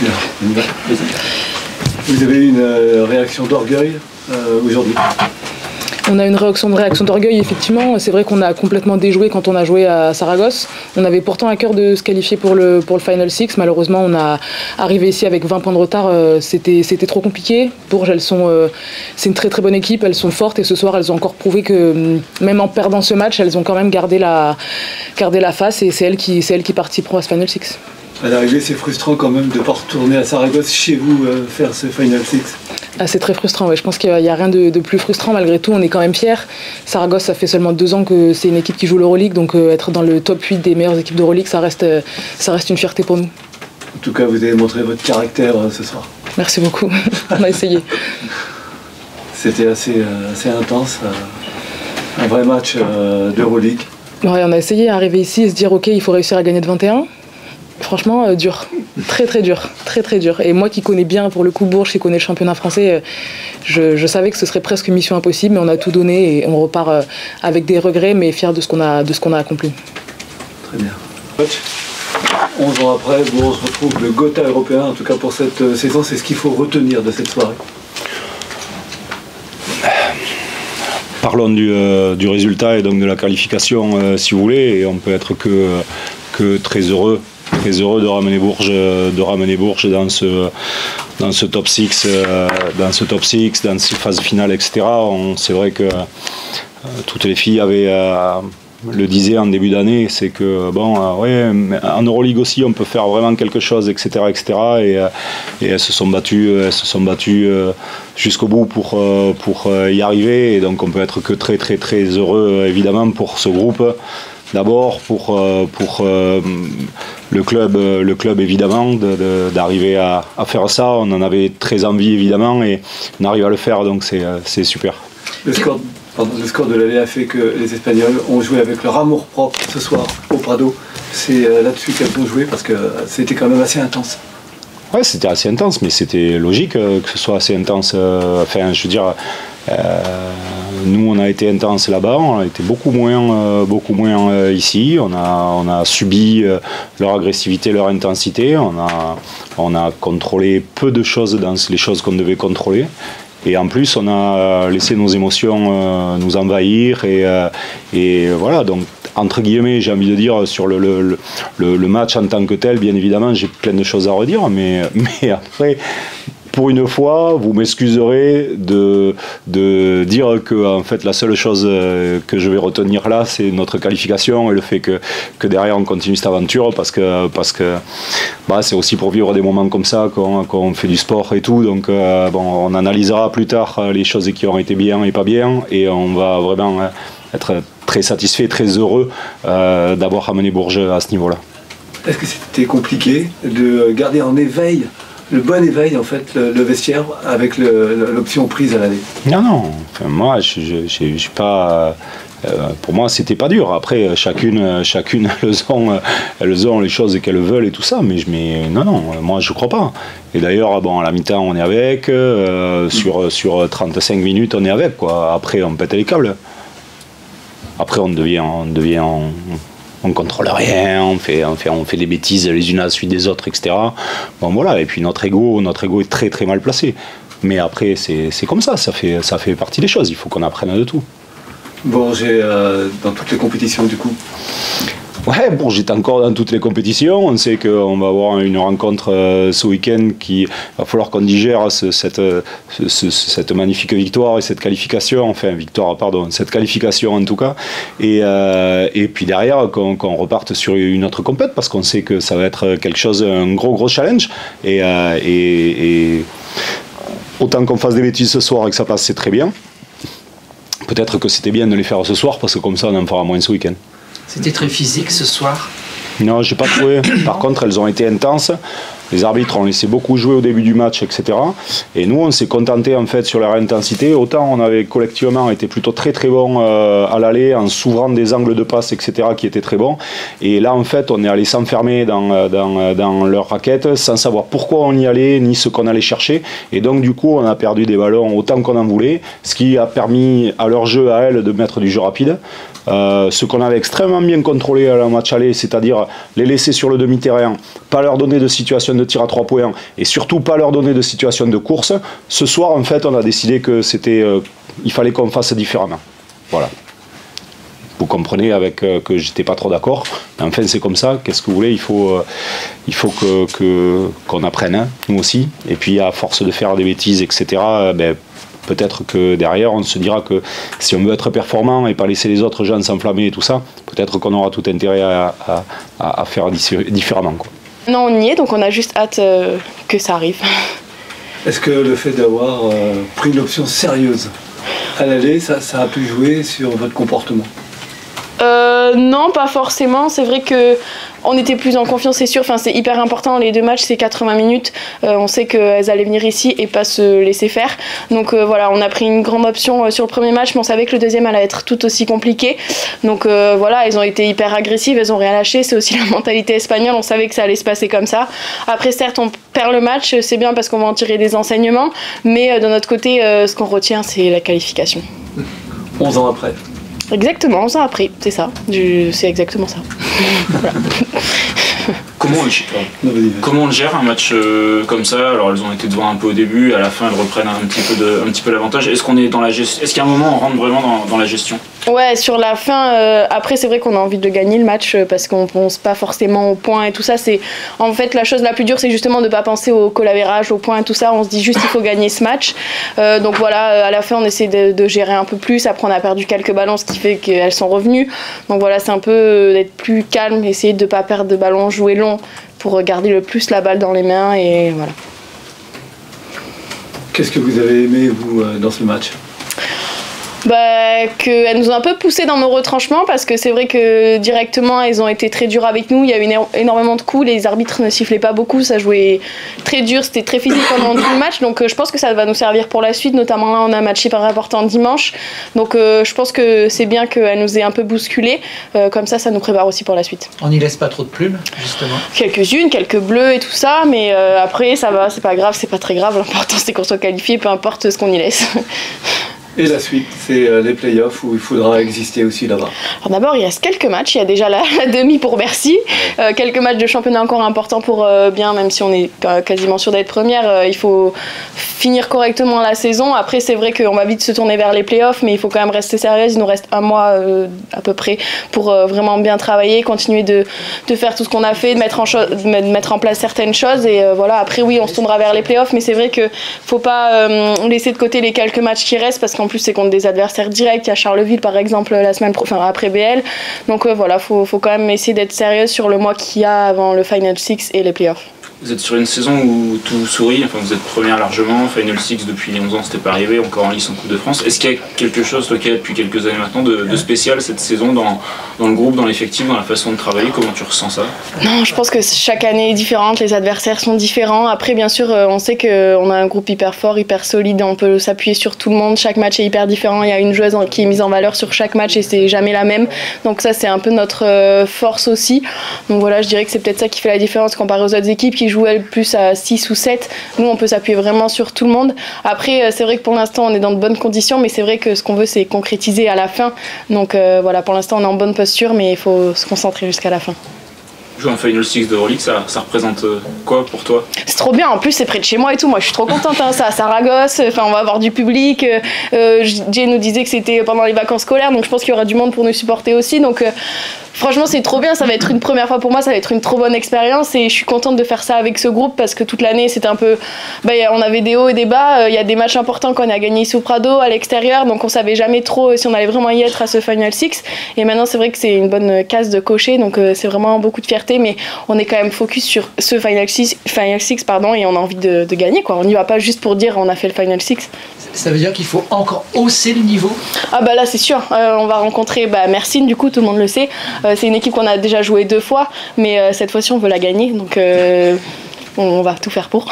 Bien. Vous avez eu une réaction d'orgueil aujourd'hui? On a une réaction d'orgueil, effectivement. C'est vrai qu'on a complètement déjoué quand on a joué à Saragosse. On avait pourtant à cœur de se qualifier pour le Final Six. Malheureusement, on a arrivé ici avec 20 points de retard. C'était trop compliqué. Bourges, c'est une très très bonne équipe. Elles sont fortes et ce soir, elles ont encore prouvé que même en perdant ce match, elles ont quand même gardé la face et c'est elles qui participeront à ce Final Six. À l'arrivée, c'est frustrant quand même de ne pas retourner à Saragosse chez vous faire ce Final Six. Ah, c'est très frustrant, ouais. Je pense qu'il n'y a rien de plus frustrant. Malgré tout, on est quand même fiers. Saragosse, ça fait seulement 2 ans que c'est une équipe qui joue l'Euroleague, donc être dans le top 8 des meilleures équipes d'Euroleague, ça reste une fierté pour nous. En tout cas, vous avez montré votre caractère ce soir. Merci beaucoup, on a essayé. C'était assez intense, un vrai match d'Euroleague. Ouais, on a essayé d'arriver ici et se dire ok, il faut réussir à gagner de 21. Franchement, dur, très dur. Et moi qui connais bien pour le coup Bourges, qui connais le championnat français, je savais que ce serait presque mission impossible, mais on a tout donné et on repart avec des regrets, mais fiers de ce qu'on a accompli. Très bien. 11 ans après, Bourges retrouve le Gotha européen, en tout cas pour cette saison. C'est ce qu'il faut retenir de cette soirée. Parlons du résultat et donc de la qualification, si vous voulez, et on peut être que très heureux de ramener Bourges dans ce top 6, dans ces phases finales, etc. C'est vrai que toutes les filles le disaient en début d'année, c'est que ouais, en Euroleague aussi on peut faire vraiment quelque chose, etc. Et elles se sont battues jusqu'au bout pour y arriver, et donc on peut être que très heureux évidemment pour ce groupe. D'abord pour le club évidemment d'arriver à faire ça. On en avait très envie évidemment et on arrive à le faire, donc c'est super. Le score de l'année a fait que les Espagnols ont joué avec leur amour propre ce soir au Prado. C'est là-dessus qu'elles ont joué parce que c'était quand même assez intense. Ouais, c'était assez intense, mais c'était logique que ce soit assez intense. Enfin, je veux dire, nous on a été intense là-bas, on a été beaucoup moins ici. On a subi leur agressivité, leur intensité. On a contrôlé peu de choses dans les choses qu'on devait contrôler. Et en plus, on a laissé nos émotions nous envahir. Et voilà, donc entre guillemets, j'ai envie de dire, sur le match en tant que tel, bien évidemment, j'ai plein de choses à redire. Mais après, pour une fois, vous m'excuserez de dire que en fait, la seule chose que je vais retenir là, c'est notre qualification et le fait que derrière, on continue cette aventure parce que c'est aussi pour vivre des moments comme ça qu'on fait du sport et tout. Donc, on analysera plus tard les choses qui ont été bien et pas bien, et on va vraiment être très satisfait, très heureux d'avoir ramené Bourges à ce niveau-là. Est-ce que c'était compliqué de garder en éveil, le bon éveil en fait, le vestiaire avec l'option prise à l'année? Non, enfin, moi j'ai pas. Pour moi, c'était pas dur. Après, chacune elles ont les choses qu'elles veulent et tout ça. Mais non, moi je crois pas. Et d'ailleurs, à la mi-temps, on est avec. Sur 35 minutes, on est avec, quoi. Après, on pète les câbles. Après, on contrôle rien, on fait des bêtises les unes à la suite des autres, etc. Bon voilà, et puis notre ego est très très mal placé. Mais après, c'est comme ça fait partie des choses, il faut qu'on apprenne de tout. Bourges dans toutes les compétitions du coup. Ouais, Bourges est encore dans toutes les compétitions. On sait qu'on va avoir une rencontre ce week-end va falloir qu'on digère cette magnifique victoire et cette qualification, cette qualification en tout cas. Et puis derrière, qu'on reparte sur une autre compète parce qu'on sait que ça va être un gros challenge. Et autant qu'on fasse des bêtises ce soir et que ça passe, c'est très bien. Peut-être que c'était bien de les faire ce soir parce que comme ça, on en fera moins ce week-end. C'était très physique ce soir? Non, j'ai pas trouvé. Par contre, elles ont été intenses. Les arbitres ont laissé beaucoup jouer au début du match, etc. Et nous, on s'est contenté en fait sur leur intensité. Autant on avait collectivement été plutôt très bon à l'aller, en s'ouvrant des angles de passe, etc. qui étaient très bons. Et là, en fait, on est allé s'enfermer dans leur raquette sans savoir pourquoi on y allait ni ce qu'on allait chercher. Et donc, du coup, on a perdu des ballons autant qu'on en voulait, ce qui a permis à leur jeu, à elles, de mettre du jeu rapide. Ce qu'on avait extrêmement bien contrôlé à la match aller, c'est-à-dire les laisser sur le demi-terrain, pas leur donner de situation de tir à 3 points et surtout pas leur donner de situation de course, ce soir, en fait, on a décidé que il fallait qu'on fasse différemment. Voilà. Vous comprenez que j'étais pas trop d'accord. Enfin, c'est comme ça. Qu'est-ce que vous voulez ? Il faut qu'on apprenne, hein, nous aussi. Et puis, à force de faire des bêtises, etc., peut-être que derrière, on se dira que si on veut être performant et pas laisser les autres gens s'enflammer et tout ça, peut-être qu'on aura tout intérêt à faire différemment, quoi. Non, on y est, donc on a juste hâte que ça arrive. Est-ce que le fait d'avoir pris une option sérieuse à l'aller, ça a pu jouer sur votre comportement ? Non, pas forcément. C'est vrai que on était plus en confiance, c'est sûr. Enfin, c'est hyper important. Les 2 matchs, c'est 80 minutes. On sait qu'elles allaient venir ici et pas se laisser faire. Donc voilà, on a pris une grande option sur le premier match, mais on savait que le deuxième allait être tout aussi compliqué. Donc voilà, elles ont été hyper agressives, elles ont rien lâché. C'est aussi la mentalité espagnole. On savait que ça allait se passer comme ça. Après, certes, on perd le match. C'est bien parce qu'on va en tirer des enseignements. Mais de notre côté, ce qu'on retient, c'est la qualification. 11 ans après. Exactement, 11 ans après, c'est ça. C'est exactement ça. Voilà. Comment on gère un match comme ça ? Alors elles ont été devant un peu au début, à la fin elles reprennent un petit peu l'avantage. Est-ce qu'il y a un moment où on rentre vraiment dans la gestion ? Ouais, sur la fin, après c'est vrai qu'on a envie de gagner le match parce qu'on pense pas forcément aux points et tout ça. C'est en fait la chose la plus dure, c'est justement de pas penser au colavérage, aux points et tout ça. On se dit juste il faut gagner ce match. Donc voilà, à la fin on essaie de gérer un peu plus. Après on a perdu quelques ballons, ce qui fait qu'elles sont revenues. Donc voilà, c'est un peu d'être plus calme, essayer de pas perdre de ballons, jouer long pour garder le plus la balle dans les mains et voilà. Qu'est-ce que vous avez aimé, vous, dans ce match ? Qu'elles nous ont un peu poussé dans nos retranchements parce que c'est vrai que directement elles ont été très dures avec nous, il y a eu énormément de coups, les arbitres ne sifflaient pas beaucoup, ça jouait très dur, c'était très physique pendant tout le match, donc je pense que ça va nous servir pour la suite, notamment là on a un match hyper important dimanche, donc je pense que c'est bien qu'elles nous aient un peu bousculé, comme ça nous prépare aussi pour la suite. On n'y laisse pas trop de plumes justement ? Quelques-unes, quelques bleus et tout ça, mais après ça va, c'est pas grave, c'est pas très grave, l'important c'est qu'on soit qualifié, peu importe ce qu'on y laisse. Et la suite, c'est les playoffs où il faudra exister aussi là-bas. Alors d'abord, il reste quelques matchs. Il y a déjà la demi pour Bercy. Quelques matchs de championnat encore importants pour bien, même si on est quasiment sûr d'être première. Il faut finir correctement la saison. Après, c'est vrai qu'on va vite se tourner vers les playoffs, mais il faut quand même rester sérieuse. Il nous reste 1 mois à peu près pour vraiment bien travailler, continuer de faire tout ce qu'on a fait, de mettre en place certaines choses. Et voilà, après, oui, on se tournera vers les playoffs, mais c'est vrai qu'il ne faut pas laisser de côté les quelques matchs qui restent parce qu'en plus, c'est contre des adversaires directs. Il y a Charleville, par exemple, après BL. Donc voilà, faut quand même essayer d'être sérieuse sur le mois qu'il y a avant le Final Six et les playoffs. Vous êtes sur une saison où tout sourit, enfin vous êtes première largement, Final Six depuis les 11 ans c'était pas arrivé, encore en lice en Coupe de France. Est-ce qu'il y a quelque chose, toi qui es depuis quelques années maintenant, de spécial cette saison dans le groupe, dans l'effectif, dans la façon de travailler ? Comment tu ressens ça ? Non, je pense que chaque année est différente, les adversaires sont différents. Après bien sûr on sait qu'on a un groupe hyper fort, hyper solide, on peut s'appuyer sur tout le monde, chaque match est hyper différent, il y a une joueuse qui est mise en valeur sur chaque match et c'est jamais la même. Donc ça c'est un peu notre force aussi. Donc voilà, je dirais que c'est peut-être ça qui fait la différence comparé aux autres équipes qui jouent elles plus à 6 ou 7. Nous, on peut s'appuyer vraiment sur tout le monde. Après, c'est vrai que pour l'instant, on est dans de bonnes conditions, mais c'est vrai que ce qu'on veut, c'est concrétiser à la fin. Donc voilà, pour l'instant, on est en bonne posture, mais il faut se concentrer jusqu'à la fin. Jouer en Final Six de Euroleague, ça représente quoi pour toi ? C'est trop bien, en plus c'est près de chez moi et tout, moi je suis trop contente, hein. C'est à Saragosse, on va avoir du public, Jay nous disait que c'était pendant les vacances scolaires, donc je pense qu'il y aura du monde pour nous supporter aussi, donc franchement c'est trop bien, ça va être une première fois pour moi, ça va être une trop bonne expérience et je suis contente de faire ça avec ce groupe parce que toute l'année c'était un peu, on avait des hauts et des bas, il y a des matchs importants qu'on a gagné ici au Prado, à l'extérieur, donc on savait jamais trop si on allait vraiment y être à ce Final Six et maintenant c'est vrai que c'est une bonne case de cocher, donc c'est vraiment beaucoup de fierté, mais on est quand même focus sur ce Final Six et on a envie de gagner, quoi. On n'y va pas juste pour dire on a fait le Final Six. Ça veut dire qu'il faut encore hausser le niveau ? Ah là c'est sûr, on va rencontrer Mersin, du coup tout le monde le sait, c'est une équipe qu'on a déjà joué 2 fois, mais cette fois-ci on veut la gagner, donc on va tout faire pour.